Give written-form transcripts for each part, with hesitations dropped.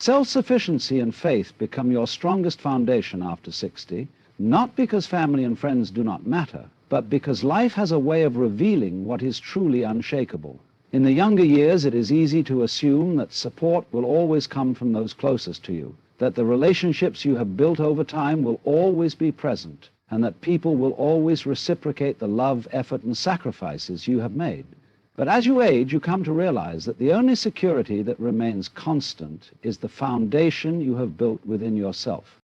Self-sufficiency and faith become your strongest foundation after 60, not because family and friends do not matter, but because life has a way of revealing what is truly unshakable. In the younger years, it is easy to assume that support will always come from those closest to you, that the relationships you have built over time will always be present, and that people will always reciprocate the love, effort, and sacrifices you have made. But as you age, you come to realize that the only security that remains constant is the foundation you have built within yourself.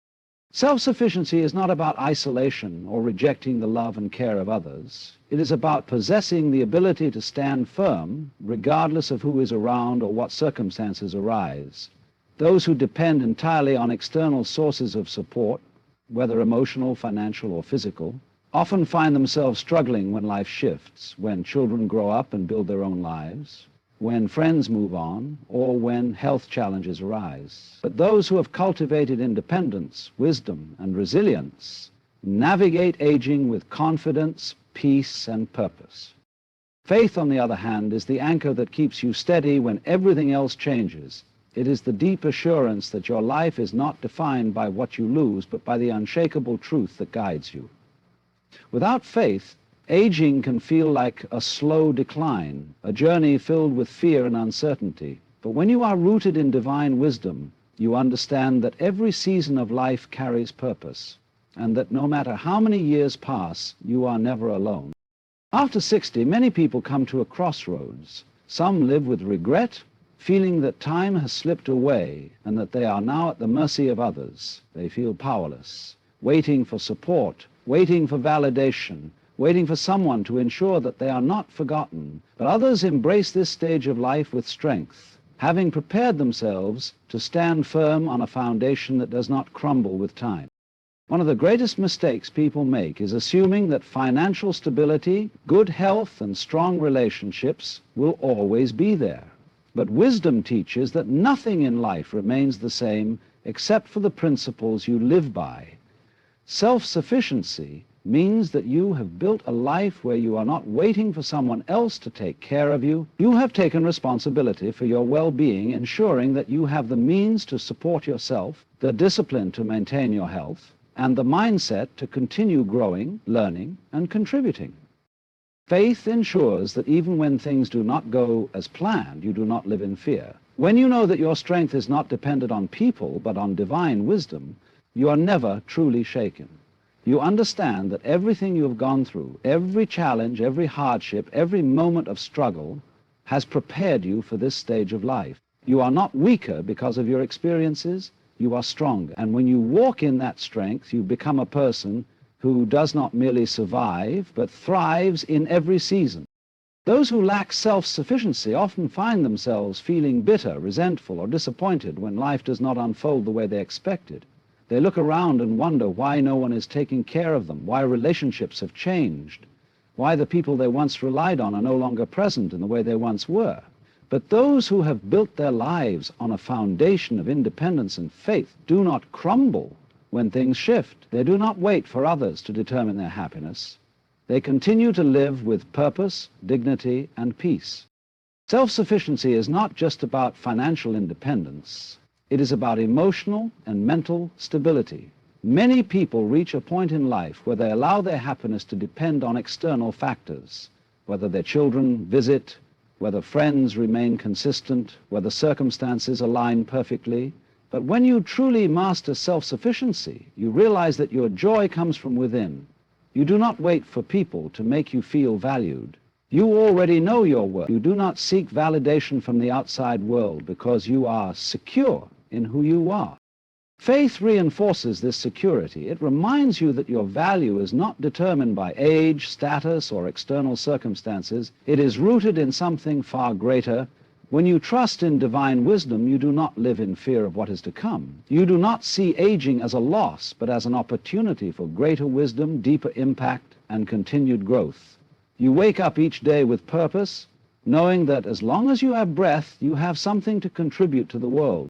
Self-sufficiency is not about isolation or rejecting the love and care of others. It is about possessing the ability to stand firm regardless of who is around or what circumstances arise. Those who depend entirely on external sources of support, whether emotional, financial, or physical, often find themselves struggling when life shifts, when children grow up and build their own lives, when friends move on, or when health challenges arise. But those who have cultivated independence, wisdom, and resilience navigate aging with confidence, peace, and purpose. Faith, on the other hand, is the anchor that keeps you steady when everything else changes. It is the deep assurance that your life is not defined by what you lose, but by the unshakable truth that guides you. Without faith, aging can feel like a slow decline, a journey filled with fear and uncertainty. But when you are rooted in divine wisdom, you understand that every season of life carries purpose, and that no matter how many years pass, you are never alone. After 60, many people come to a crossroads. Some live with regret, feeling that time has slipped away and that they are now at the mercy of others. They feel powerless, waiting for support, waiting for validation, waiting for someone to ensure that they are not forgotten. But others embrace this stage of life with strength, having prepared themselves to stand firm on a foundation that does not crumble with time. One of the greatest mistakes people make is assuming that financial stability, good health, and strong relationships will always be there. But wisdom teaches that nothing in life remains the same except for the principles you live by. Self-sufficiency means that you have built a life where you are not waiting for someone else to take care of you. You have taken responsibility for your well-being, ensuring that you have the means to support yourself, the discipline to maintain your health, and the mindset to continue growing, learning, and contributing. Faith ensures that even when things do not go as planned, you do not live in fear. When you know that your strength is not dependent on people, but on divine wisdom, you are never truly shaken. You understand that everything you have gone through, every challenge, every hardship, every moment of struggle has prepared you for this stage of life. You are not weaker because of your experiences, you are stronger. And when you walk in that strength, you become a person who does not merely survive, but thrives in every season. Those who lack self-sufficiency often find themselves feeling bitter, resentful, or disappointed when life does not unfold the way they expected. They look around and wonder why no one is taking care of them, why relationships have changed, why the people they once relied on are no longer present in the way they once were. But those who have built their lives on a foundation of independence and faith do not crumble when things shift. They do not wait for others to determine their happiness. They continue to live with purpose, dignity, and peace. Self-sufficiency is not just about financial independence. It is about emotional and mental stability. Many people reach a point in life where they allow their happiness to depend on external factors, whether their children visit, whether friends remain consistent, whether circumstances align perfectly. But when you truly master self-sufficiency, you realize that your joy comes from within. You do not wait for people to make you feel valued. You already know your worth. You do not seek validation from the outside world because you are secure in who you are. Faith reinforces this security. It reminds you that your value is not determined by age, status, or external circumstances. It is rooted in something far greater. When you trust in divine wisdom, you do not live in fear of what is to come. You do not see aging as a loss, but as an opportunity for greater wisdom, deeper impact, and continued growth. You wake up each day with purpose, knowing that as long as you have breath, you have something to contribute to the world.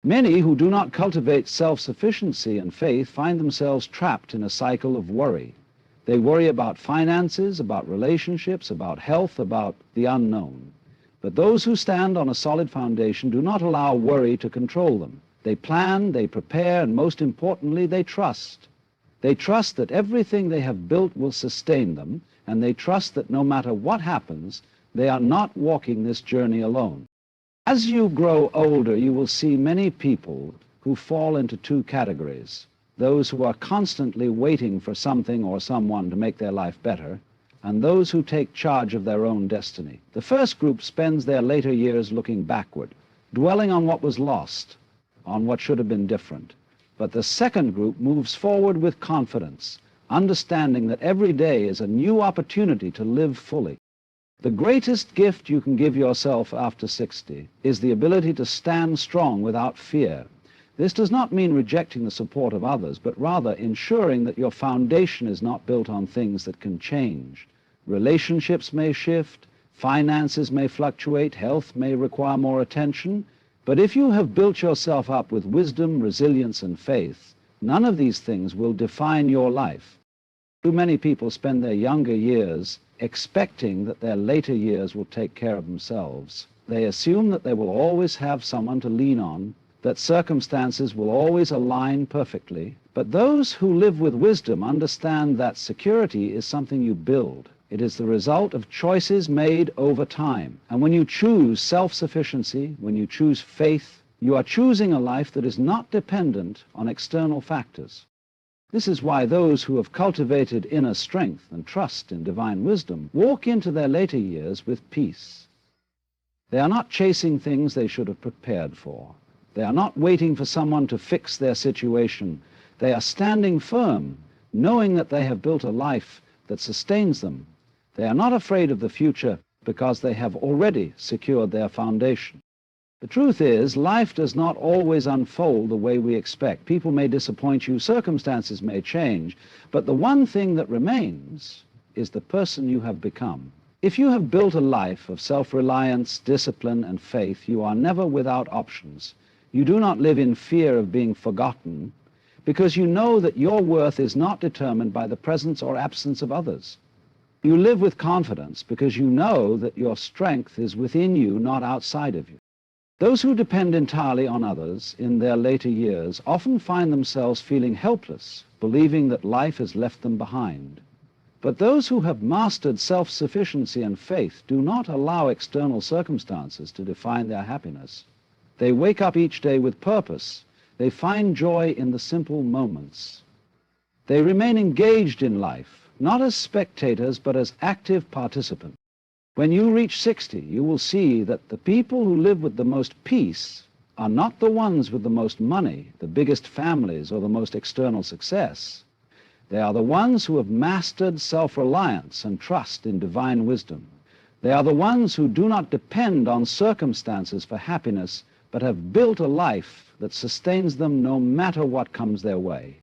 Many who do not cultivate self-sufficiency and faith find themselves trapped in a cycle of worry. They worry about finances, about relationships, about health, about the unknown. But those who stand on a solid foundation do not allow worry to control them. They plan, they prepare, and most importantly, they trust. They trust that everything they have built will sustain them, and they trust that no matter what happens, they are not walking this journey alone. As you grow older, you will see many people who fall into two categories: those who are constantly waiting for something or someone to make their life better, and those who take charge of their own destiny. The first group spends their later years looking backward, dwelling on what was lost, on what should have been different. But the second group moves forward with confidence, understanding that every day is a new opportunity to live fully. The greatest gift you can give yourself after 60 is the ability to stand strong without fear. This does not mean rejecting the support of others, but rather ensuring that your foundation is not built on things that can change. Relationships may shift, finances may fluctuate, health may require more attention, but if you have built yourself up with wisdom, resilience, and faith, none of these things will define your life. Too many people spend their younger years expecting that their later years will take care of themselves. They assume that they will always have someone to lean on, that circumstances will always align perfectly. But those who live with wisdom understand that security is something you build. It is the result of choices made over time. And when you choose self-sufficiency, when you choose faith, you are choosing a life that is not dependent on external factors. This is why those who have cultivated inner strength and trust in divine wisdom walk into their later years with peace. They are not chasing things they should have prepared for. They are not waiting for someone to fix their situation. They are standing firm, knowing that they have built a life that sustains them. They are not afraid of the future because they have already secured their foundation. The truth is, life does not always unfold the way we expect. People may disappoint you, circumstances may change, but the one thing that remains is the person you have become. If you have built a life of self-reliance, discipline, and faith, you are never without options. You do not live in fear of being forgotten because you know that your worth is not determined by the presence or absence of others. You live with confidence because you know that your strength is within you, not outside of you. Those who depend entirely on others in their later years often find themselves feeling helpless, believing that life has left them behind. But those who have mastered self-sufficiency and faith do not allow external circumstances to define their happiness. They wake up each day with purpose. They find joy in the simple moments. They remain engaged in life, not as spectators, but as active participants. When you reach 60, you will see that the people who live with the most peace are not the ones with the most money, the biggest families, or the most external success. They are the ones who have mastered self-reliance and trust in divine wisdom. They are the ones who do not depend on circumstances for happiness, but have built a life that sustains them no matter what comes their way.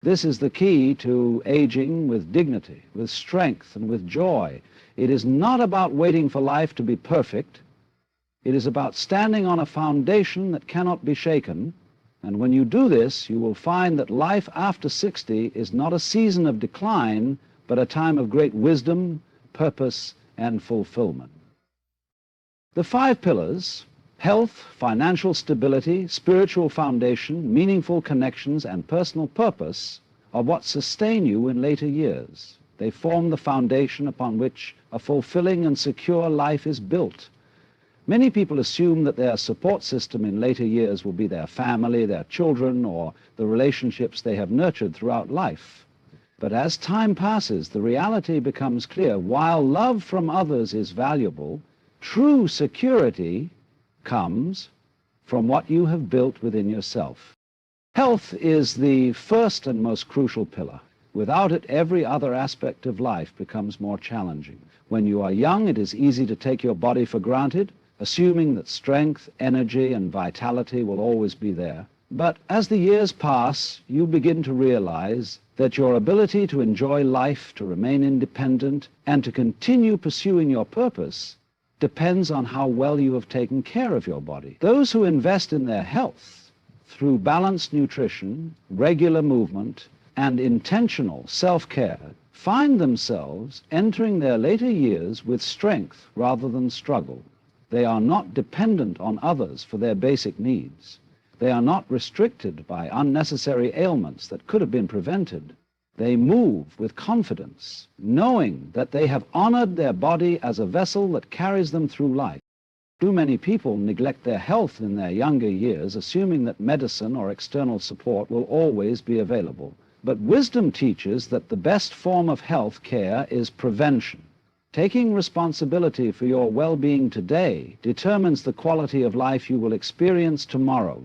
This is the key to aging with dignity, with strength, and with joy. It is not about waiting for life to be perfect. It is about standing on a foundation that cannot be shaken. And when you do this, you will find that life after 60 is not a season of decline, but a time of great wisdom, purpose, and fulfillment. The 5 pillars: health, financial stability, spiritual foundation, meaningful connections, and personal purpose are what sustain you in later years. They form the foundation upon which a fulfilling and secure life is built. Many people assume that their support system in later years will be their family, their children, or the relationships they have nurtured throughout life. But as time passes, the reality becomes clear. While love from others is valuable, true security comes from what you have built within yourself. Health is the first and most crucial pillar. Without it, every other aspect of life becomes more challenging. When you are young, it is easy to take your body for granted, assuming that strength, energy, and vitality will always be there. But as the years pass, you begin to realize that your ability to enjoy life, to remain independent, and to continue pursuing your purpose depends on how well you have taken care of your body. Those who invest in their health through balanced nutrition, regular movement, and intentional self-care find themselves entering their later years with strength rather than struggle. They are not dependent on others for their basic needs. They are not restricted by unnecessary ailments that could have been prevented. They move with confidence, knowing that they have honored their body as a vessel that carries them through life. Too many people neglect their health in their younger years, assuming that medicine or external support will always be available. But wisdom teaches that the best form of health care is prevention. Taking responsibility for your well-being today determines the quality of life you will experience tomorrow.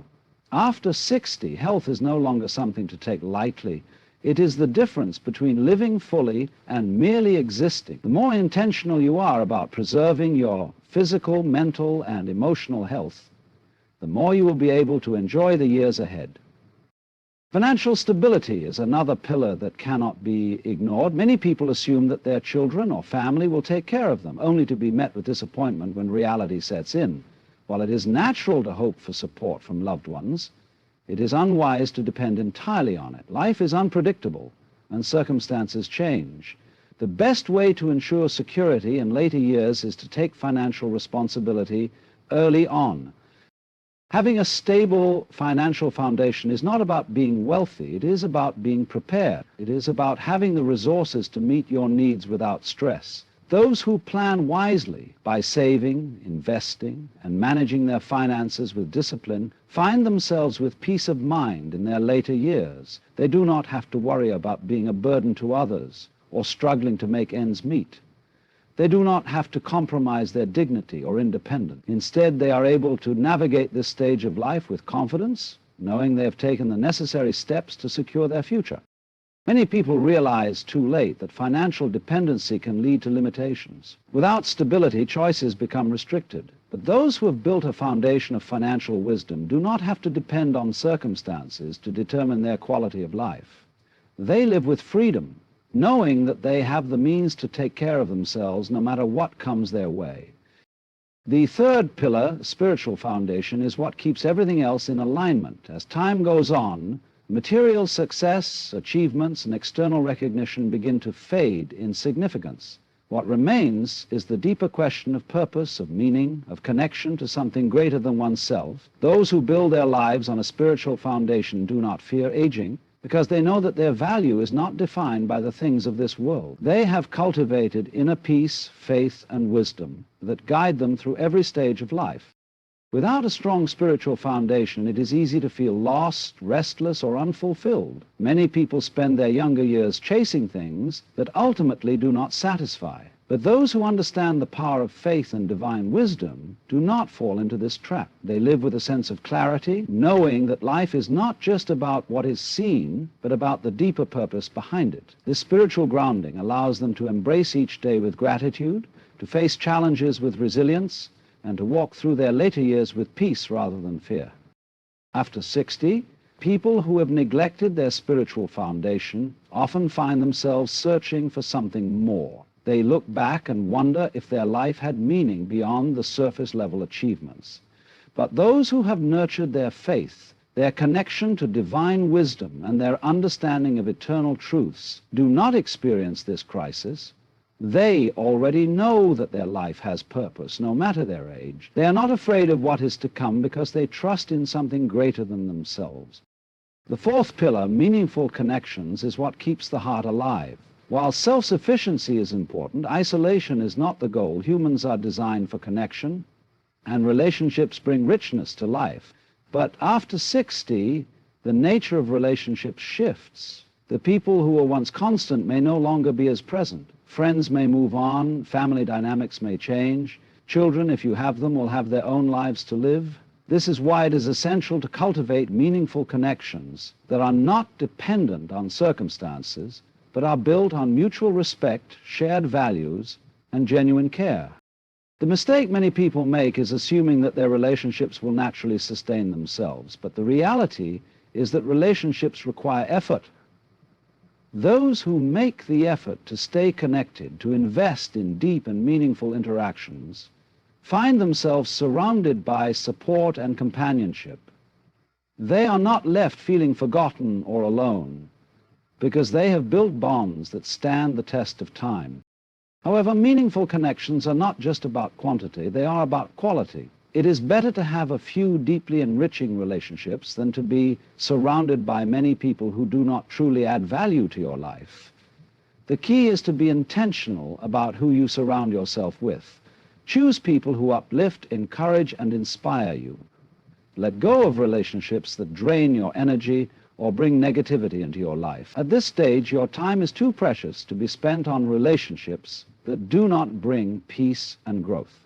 After 60, health is no longer something to take lightly. It is the difference between living fully and merely existing. The more intentional you are about preserving your physical, mental, and emotional health, the more you will be able to enjoy the years ahead. Financial stability is another pillar that cannot be ignored. Many people assume that their children or family will take care of them, only to be met with disappointment when reality sets in. While it is natural to hope for support from loved ones, it is unwise to depend entirely on it. Life is unpredictable, and circumstances change. The best way to ensure security in later years is to take financial responsibility early on. Having a stable financial foundation is not about being wealthy. It is about being prepared. It is about having the resources to meet your needs without stress. Those who plan wisely by saving, investing, and managing their finances with discipline find themselves with peace of mind in their later years. They do not have to worry about being a burden to others or struggling to make ends meet. They do not have to compromise their dignity or independence. Instead, they are able to navigate this stage of life with confidence, knowing they have taken the necessary steps to secure their future. Many people realize too late that financial dependency can lead to limitations. Without stability, choices become restricted. But those who have built a foundation of financial wisdom do not have to depend on circumstances to determine their quality of life. They live with freedom, knowing that they have the means to take care of themselves no matter what comes their way. The third pillar, spiritual foundation, is what keeps everything else in alignment. As time goes on, material success, achievements, and external recognition begin to fade in significance. What remains is the deeper question of purpose, of meaning, of connection to something greater than oneself. Those who build their lives on a spiritual foundation do not fear aging, because they know that their value is not defined by the things of this world. They have cultivated inner peace, faith, and wisdom that guide them through every stage of life. Without a strong spiritual foundation, it is easy to feel lost, restless, or unfulfilled. Many people spend their younger years chasing things that ultimately do not satisfy. But those who understand the power of faith and divine wisdom do not fall into this trap. They live with a sense of clarity, knowing that life is not just about what is seen, but about the deeper purpose behind it. This spiritual grounding allows them to embrace each day with gratitude, to face challenges with resilience, and to walk through their later years with peace rather than fear. After 60, people who have neglected their spiritual foundation often find themselves searching for something more. They look back and wonder if their life had meaning beyond the surface-level achievements. But those who have nurtured their faith, their connection to divine wisdom, and their understanding of eternal truths do not experience this crisis. They already know that their life has purpose, no matter their age. They are not afraid of what is to come because they trust in something greater than themselves. The fourth pillar, meaningful connections, is what keeps the heart alive. While self-sufficiency is important, isolation is not the goal. Humans are designed for connection, and relationships bring richness to life. But after 60, the nature of relationships shifts. The people who were once constant may no longer be as present. Friends may move on, family dynamics may change. Children, if you have them, will have their own lives to live. This is why it is essential to cultivate meaningful connections that are not dependent on circumstances, but are built on mutual respect, shared values, and genuine care. The mistake many people make is assuming that their relationships will naturally sustain themselves, but the reality is that relationships require effort. Those who make the effort to stay connected, to invest in deep and meaningful interactions, find themselves surrounded by support and companionship. They are not left feeling forgotten or alone, because they have built bonds that stand the test of time. However, meaningful connections are not just about quantity, they are about quality. It is better to have a few deeply enriching relationships than to be surrounded by many people who do not truly add value to your life. The key is to be intentional about who you surround yourself with. Choose people who uplift, encourage, and inspire you. Let go of relationships that drain your energy or bring negativity into your life. At this stage, your time is too precious to be spent on relationships that do not bring peace and growth.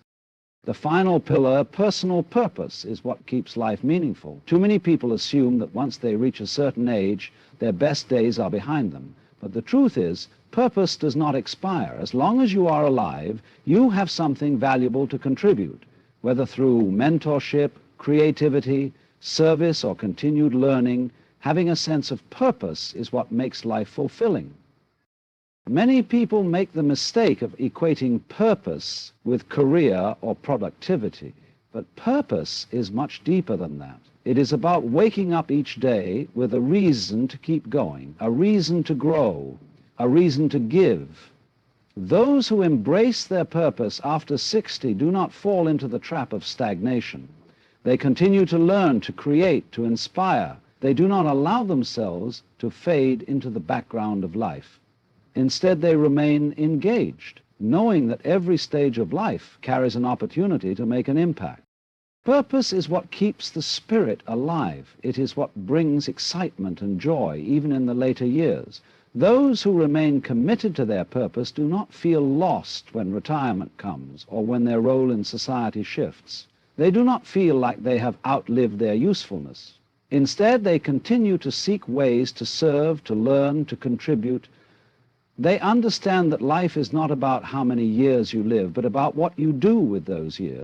The final pillar, personal purpose, is what keeps life meaningful. Too many people assume that once they reach a certain age, their best days are behind them. But the truth is, purpose does not expire. As long as you are alive, you have something valuable to contribute, whether through mentorship, creativity, service, or continued learning. Having a sense of purpose is what makes life fulfilling. Many people make the mistake of equating purpose with career or productivity, but purpose is much deeper than that. It is about waking up each day with a reason to keep going, a reason to grow, a reason to give. Those who embrace their purpose after 60 do not fall into the trap of stagnation. They continue to learn, to create, to inspire. They do not allow themselves to fade into the background of life. Instead, they remain engaged, knowing that every stage of life carries an opportunity to make an impact. Purpose is what keeps the spirit alive. It is what brings excitement and joy, even in the later years. Those who remain committed to their purpose do not feel lost when retirement comes or when their role in society shifts. They do not feel like they have outlived their usefulness. Instead, they continue to seek ways to serve, to learn, to contribute. They understand that life is not about how many years you live, but about what you do with those years.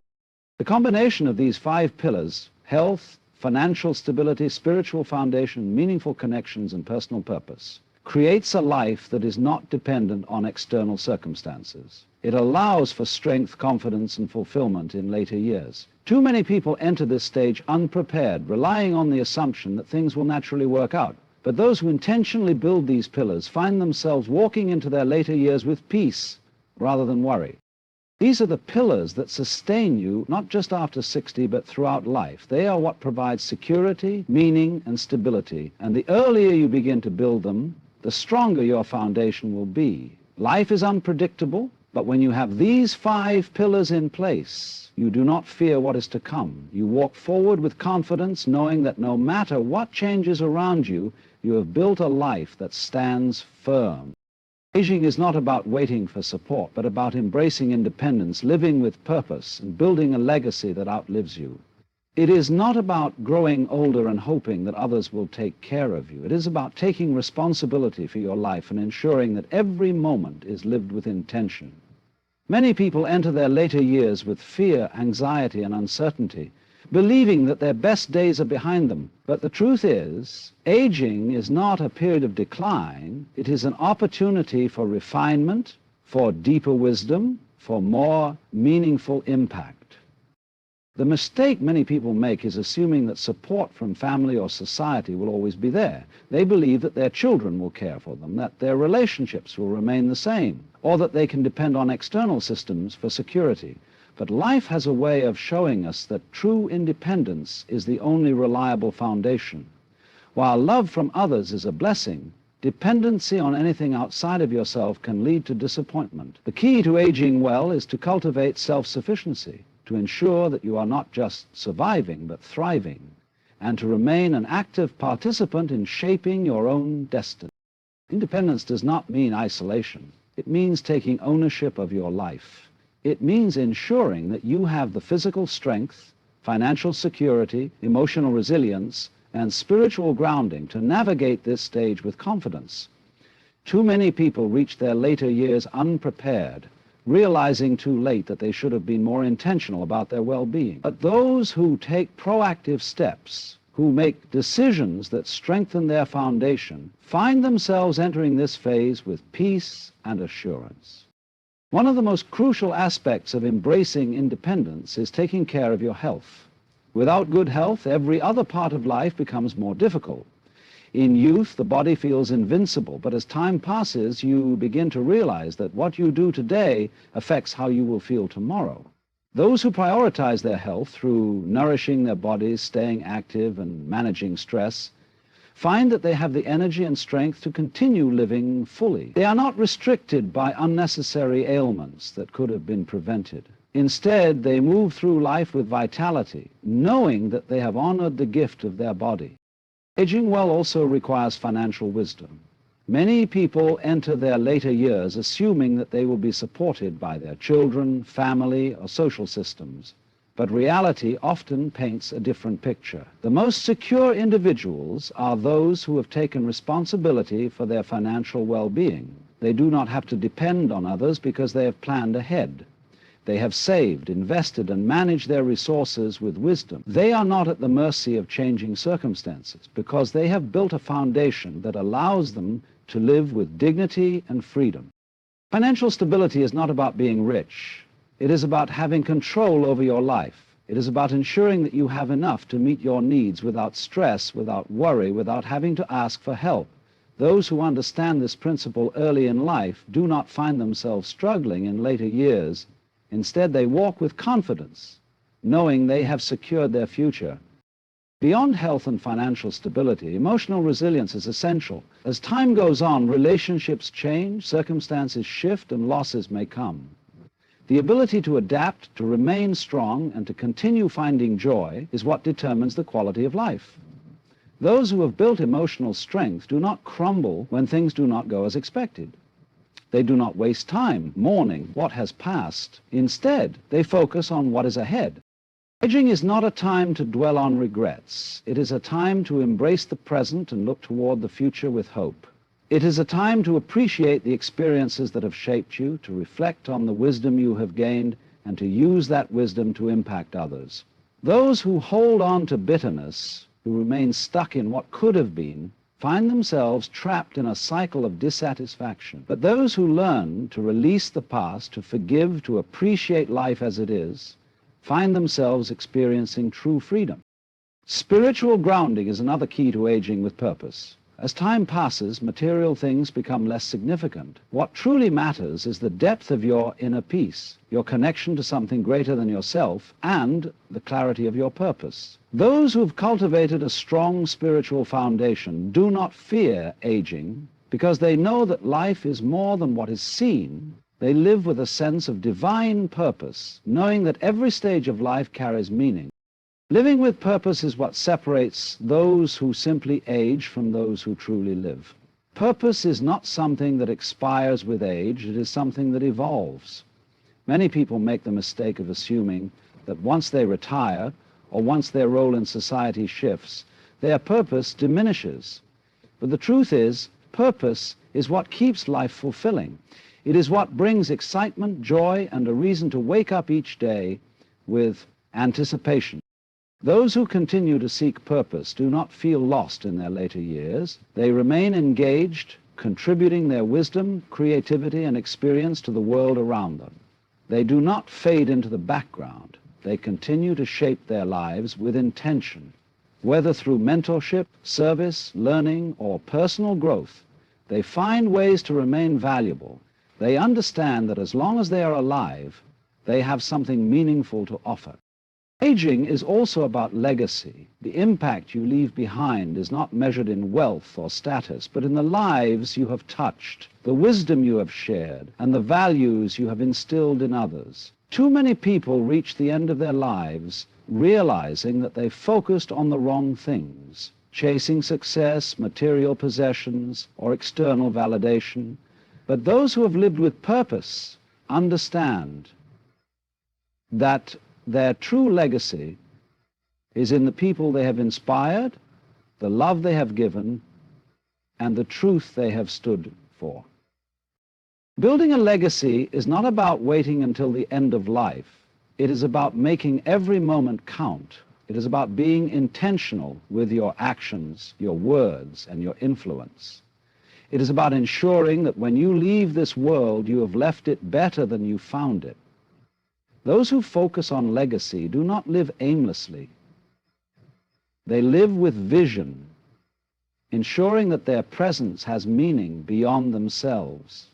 The combination of these 5 pillars, health, financial stability, spiritual foundation, meaningful connections, and personal purpose, creates a life that is not dependent on external circumstances. It allows for strength, confidence, and fulfillment in later years. Too many people enter this stage unprepared, relying on the assumption that things will naturally work out. But those who intentionally build these pillars find themselves walking into their later years with peace rather than worry. These are the pillars that sustain you not just after 60, but throughout life. They are what provides security, meaning, and stability. And the earlier you begin to build them, the stronger your foundation will be. Life is unpredictable, but when you have these 5 pillars in place, you do not fear what is to come. You walk forward with confidence, knowing that no matter what changes around you, you have built a life that stands firm. Aging is not about waiting for support, but about embracing independence, living with purpose, and building a legacy that outlives you. It is not about growing older and hoping that others will take care of you. It is about taking responsibility for your life and ensuring that every moment is lived with intention. Many people enter their later years with fear, anxiety, and uncertainty, believing that their best days are behind them. But the truth is, aging is not a period of decline. It is an opportunity for refinement, for deeper wisdom, for more meaningful impact. The mistake many people make is assuming that support from family or society will always be there. They believe that their children will care for them, that their relationships will remain the same, or that they can depend on external systems for security. But life has a way of showing us that true independence is the only reliable foundation. While love from others is a blessing, dependency on anything outside of yourself can lead to disappointment. The key to aging well is to cultivate self-sufficiency, to ensure that you are not just surviving, but thriving, and to remain an active participant in shaping your own destiny. Independence does not mean isolation. It means taking ownership of your life. It means ensuring that you have the physical strength, financial security, emotional resilience, and spiritual grounding to navigate this stage with confidence. Too many people reach their later years unprepared, realizing too late that they should have been more intentional about their well-being. But those who take proactive steps, who make decisions that strengthen their foundation, find themselves entering this phase with peace and assurance. One of the most crucial aspects of embracing independence is taking care of your health. Without good health, every other part of life becomes more difficult. In youth, the body feels invincible, but as time passes, you begin to realize that what you do today affects how you will feel tomorrow. Those who prioritize their health through nourishing their bodies, staying active, and managing stress find that they have the energy and strength to continue living fully. They are not restricted by unnecessary ailments that could have been prevented. Instead, they move through life with vitality, knowing that they have honored the gift of their body. Aging well also requires financial wisdom. Many people enter their later years assuming that they will be supported by their children, family, or social systems. But reality often paints a different picture. The most secure individuals are those who have taken responsibility for their financial well-being. They do not have to depend on others because they have planned ahead. They have saved, invested, and managed their resources with wisdom. They are not at the mercy of changing circumstances because they have built a foundation that allows them to live with dignity and freedom. Financial stability is not about being rich. It is about having control over your life. It is about ensuring that you have enough to meet your needs without stress, without worry, without having to ask for help. Those who understand this principle early in life do not find themselves struggling in later years. Instead, they walk with confidence, knowing they have secured their future. Beyond health and financial stability, emotional resilience is essential. As time goes on, relationships change, circumstances shift, and losses may come. The ability to adapt, to remain strong, and to continue finding joy is what determines the quality of life. Those who have built emotional strength do not crumble when things do not go as expected. They do not waste time mourning what has passed. Instead, they focus on what is ahead. Aging is not a time to dwell on regrets. It is a time to embrace the present and look toward the future with hope. It is a time to appreciate the experiences that have shaped you, to reflect on the wisdom you have gained, and to use that wisdom to impact others. Those who hold on to bitterness, who remain stuck in what could have been, find themselves trapped in a cycle of dissatisfaction. But those who learn to release the past, to forgive, to appreciate life as it is, find themselves experiencing true freedom. Spiritual grounding is another key to aging with purpose. As time passes, material things become less significant. What truly matters is the depth of your inner peace, your connection to something greater than yourself, and the clarity of your purpose. Those who have cultivated a strong spiritual foundation do not fear aging because they know that life is more than what is seen. They live with a sense of divine purpose, knowing that every stage of life carries meaning. Living with purpose is what separates those who simply age from those who truly live. Purpose is not something that expires with age, it is something that evolves. Many people make the mistake of assuming that once they retire, or once their role in society shifts, their purpose diminishes. But the truth is, purpose is what keeps life fulfilling. It is what brings excitement, joy, and a reason to wake up each day with anticipation. Those who continue to seek purpose do not feel lost in their later years. They remain engaged, contributing their wisdom, creativity, and experience to the world around them. They do not fade into the background. They continue to shape their lives with intention. Whether through mentorship, service, learning, or personal growth, they find ways to remain valuable. They understand that as long as they are alive, they have something meaningful to offer. Aging is also about legacy. The impact you leave behind is not measured in wealth or status, but in the lives you have touched, the wisdom you have shared, and the values you have instilled in others. Too many people reach the end of their lives realizing that they focused on the wrong things, chasing success, material possessions, or external validation. But those who have lived with purpose understand that their true legacy is in the people they have inspired, the love they have given, and the truth they have stood for. Building a legacy is not about waiting until the end of life. It is about making every moment count. It is about being intentional with your actions, your words, and your influence. It is about ensuring that when you leave this world, you have left it better than you found it. Those who focus on legacy do not live aimlessly. They live with vision. ensuring that their presence has meaning beyond themselves.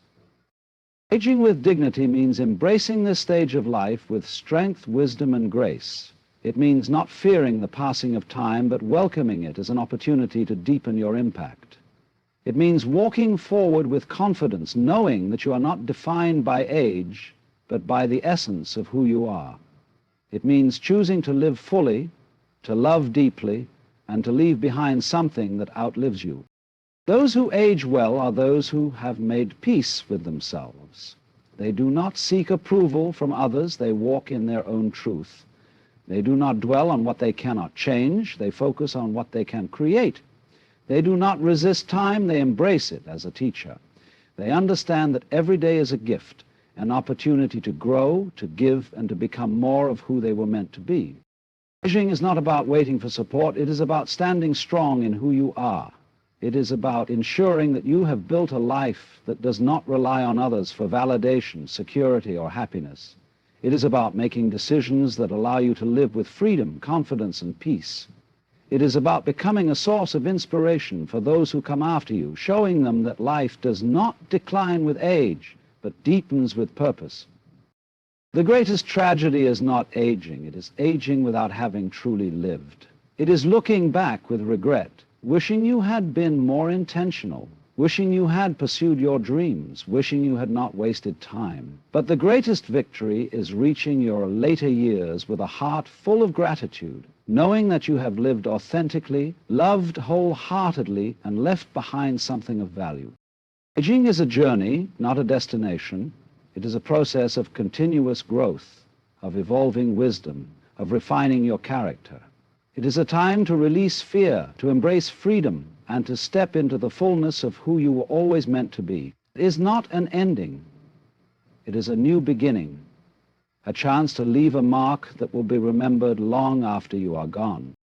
Aging with dignity means embracing this stage of life with strength, wisdom, and grace. It means not fearing the passing of time, but welcoming it as an opportunity to deepen your impact. It means walking forward with confidence, knowing that you are not defined by age, but by the essence of who you are. It means choosing to live fully, to love deeply, and to leave behind something that outlives you. Those who age well are those who have made peace with themselves. They do not seek approval from others, they walk in their own truth. They do not dwell on what they cannot change, they focus on what they can create. They do not resist time, they embrace it as a teacher. They understand that every day is a gift, an opportunity to grow, to give, and to become more of who they were meant to be. Aging is not about waiting for support, it is about standing strong in who you are. It is about ensuring that you have built a life that does not rely on others for validation, security, or happiness. It is about making decisions that allow you to live with freedom, confidence, and peace. It is about becoming a source of inspiration for those who come after you, showing them that life does not decline with age, but deepens with purpose. The greatest tragedy is not aging, it is aging without having truly lived. It is looking back with regret, wishing you had been more intentional, wishing you had pursued your dreams, wishing you had not wasted time. But the greatest victory is reaching your later years with a heart full of gratitude, knowing that you have lived authentically, loved wholeheartedly, and left behind something of value. Aging is a journey, not a destination. It is a process of continuous growth, of evolving wisdom, of refining your character. It is a time to release fear, to embrace freedom, and to step into the fullness of who you were always meant to be. It is not an ending. It is a new beginning, a chance to leave a mark that will be remembered long after you are gone.